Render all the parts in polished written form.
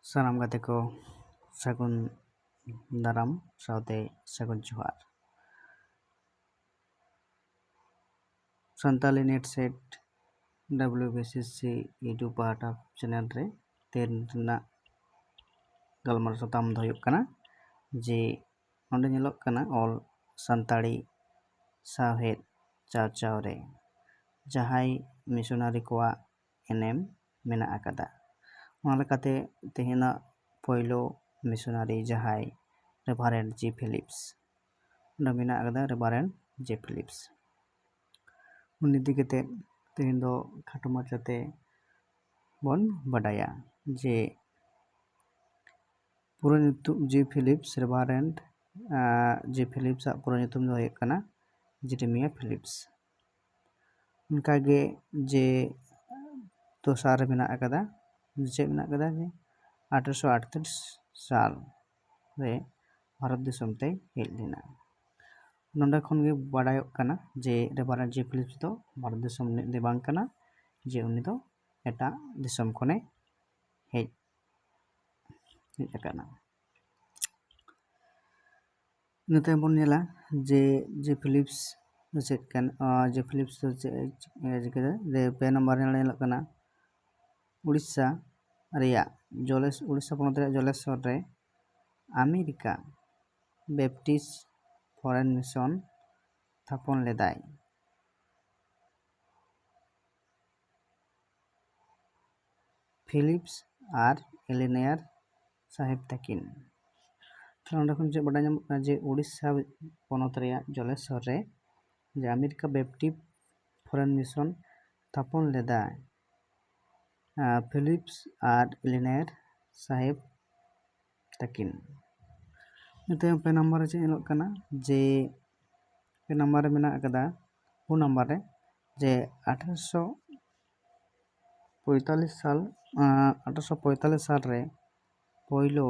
ᱥᱟᱱᱟᱢ ᱜᱟᱛᱮ ᱠᱚ ᱥᱟᱹᱜᱩᱱ ᱫᱟᱨᱟᱢ ᱥᱟᱶᱛᱮ ᱥᱟᱹᱜᱩᱱ ᱡᱚᱦᱟᱨ। Santali NET SET WBCC YouTube पाहटा चैनल रे तेल रᱮᱱᱟᱜ गलमार साताम दो हुयुग कना जे नोंडे नेलोग कना ऑल सानताड़ी साहेद चावचाव रे जहाई मिशनारी कोआ एनएम मेना आकादा ओना लेकाते तेहेना पहलो मिशनारी जहाई रेभारेंड जी फिलिप्स ओंडे मेना आकादा रेभारेंड जी फिलिप्स उन इदी कते तेहेन दो खाटो माचाते बन बाडाया जे पूरा ᱧᱩᱛᱩᱢ जी फिलिप्स रेभारेंड जी फिलिप्स पूरा ᱧᱩᱛᱩम दो हुयुग कना जेरेमिया फिलिप्स उनका गे जे दोसार मेना आकादा जे मेना आकादा जे 1838 साल रे भारत दिसम ते हेज लेना नोंडे खन गे बाडायोग कना जे रेभारेंड जी फिलिप्स दो भारत दिसम दे बांग कना जे उनी दो एटा दिसम खने हेज akana नते बन नेला जे जे फिलिप्स चेक कन जे फिलिप्स जेकेदा जे पे नंबर नेला कना उड़ीसा रेया जलेस उड़ीसा पनत रे जलेश्वर रे अमेरिका बैप्टिस्ट फॉरेन मिशन थापन लेदाय फिलिप्स और एलिनेयर साहेब तकिन नोंडे खन जे बाडा ᱧᱟᱢᱚᱜ ᱠᱟᱱᱟ जे उड़ीसा पनत रे जलेश्वर रे जे अमेरिका बैप्टिस्ट फॉरेन मिशन थापन लेदाय फिलिप्स और एलिनेयर साहेब तकिन निते पे नंबर चे नेलोग कना जे पे नंबर मेना आकादा वो नंबर रे जे 1845 साल रे पहिलो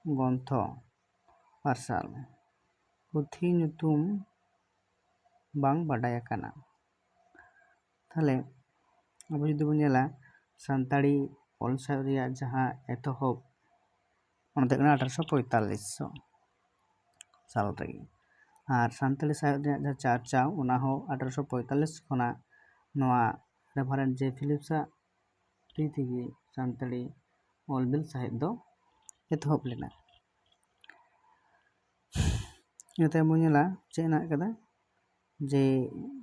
ग्रंथ पार्सल पुथी ᱧᱩᱛᱩᱢ बांग बाडाय आकाना ताहले अब जुदी बन नेला सानताड़ी ऑल साहेब रेया जहां एतहब ओना दो 1845 साल रे और सानताड़ी साहेब रेया जहां चारचाव ओना हो 1845 खना नोआ रेभारेंड जे फिलिप्स रीतिगी सानताड़ी ऑल बिल साहेब दो एतहब लेना इते बन नेला चे ना कदा जे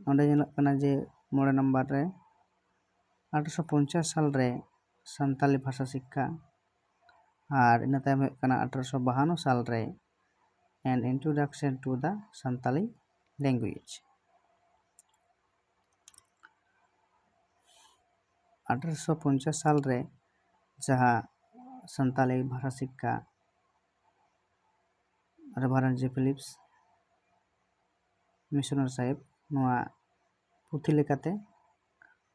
ओंडे नेलोग कना जे मोड़े नंबर रे 1850 साल रे सानताली भाषा शिक्षा और इन तायम 1852 साल रे an introduction to the Santali language 1850 साल रे जहां सानताली भाषा शिक्षा रेभारेंड जी फिलिप्स मिशनर साहेब नोआ पुथी लेकाते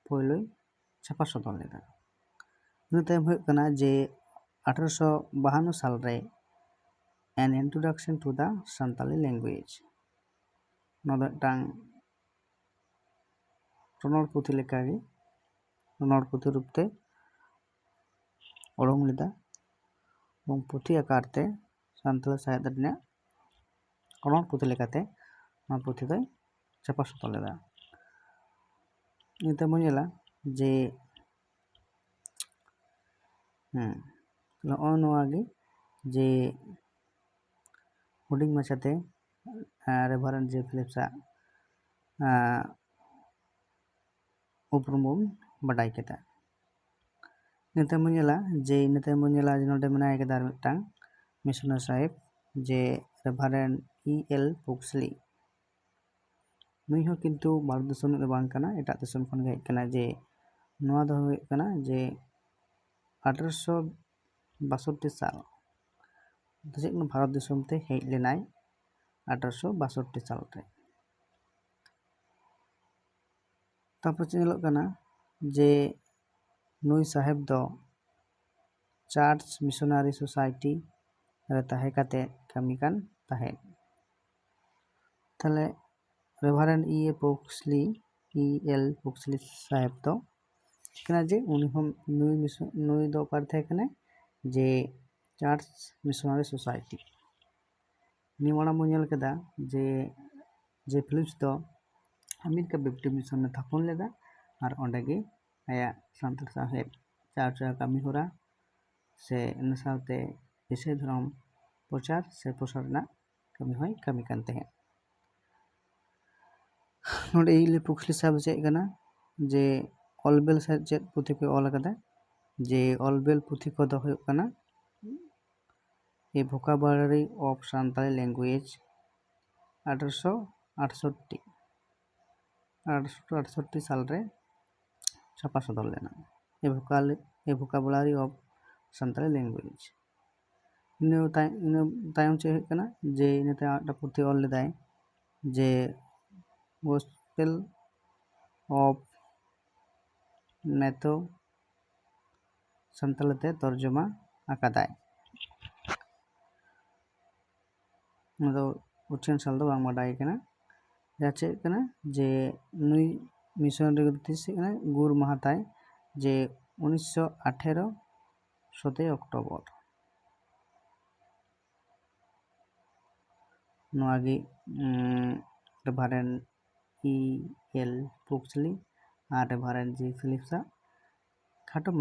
पहले छापा सदर लेदा इन तायम हुयुग कना जे 1852 साल रे an introduction to the Santali language नोदो टांग रोनड़ पुथी लेकागे रोनड़ पुथी रूपते ओडोंग लेदा এবং पुथी आकारते सानताली साहित्य रेनᱟᱜ रोनड़ पुथी लेकाते ना पुथी दो छापा सदर लेदा निते बन नेला जे नोआगे जे हुडिंग माछाते रेभारेंड जे फिलिप्स उपरुम बाडाय केदा निते बन नेला जे नोंडे मेनाय केदा मिदटां मिशनर साहेब जे रेभारेंड EL पुक्सली नुई हो किंतु भारत देशम दो बांग कना एटा देशम खन गे हेज कना जे नोआ दो हुयुग कना जे 1862 साल जे भारत देशम ते हेज लेनाय 1862 साल रे तापर चे नेलोग कना जे नुई साहेब दो चार्च मिशनरी सोसाइटी रे ताहे काते कामी कान ताहे ताले रेभारेंड EL पुक्सली साहेब दो कना जे नुई दो ओकर थे कने जे चार्च मिशनरी सोसाइटी नि माड़ा बो नेल केदा जे फिलिप्स दो अमेरिका बैप्टिस्ट मिशन में थापन लेदा और ओंडे गे आया सान्ताल साहेब चार्च कमी होरा से इन साथे ईसाई धर्म प्रचार से प्रसार ना कमी होय कमी कानते हैं नोडे इले पुखली साहब चेक कना जे ऑलबेल से चेक पुथी को ऑल कदा जे ऑलबेल पुथी को दो होय कना ए वोकाबुलरी ऑफ सान्ताली लैंग्वेज 1868 साल रे छापा सदर लेना ए वोकाबुलरी ऑफ सान्ताली लैंग्वेज इन तायम चे कना जे इन तायम पुथी ऑल लेदाय जे गोस्पेल ऑफ मैथो सान्तालते तर्जुमा आकादाय उठन साल दो बांग बाडाय कना जाचे कना जे नुई मिशनरी तीस गुर महाताय जे 1918 7 अक्टोबर नोआगी रेभारेंड E.L. पुक्सली और रेभारेंड जी फिलिप्सा खाटो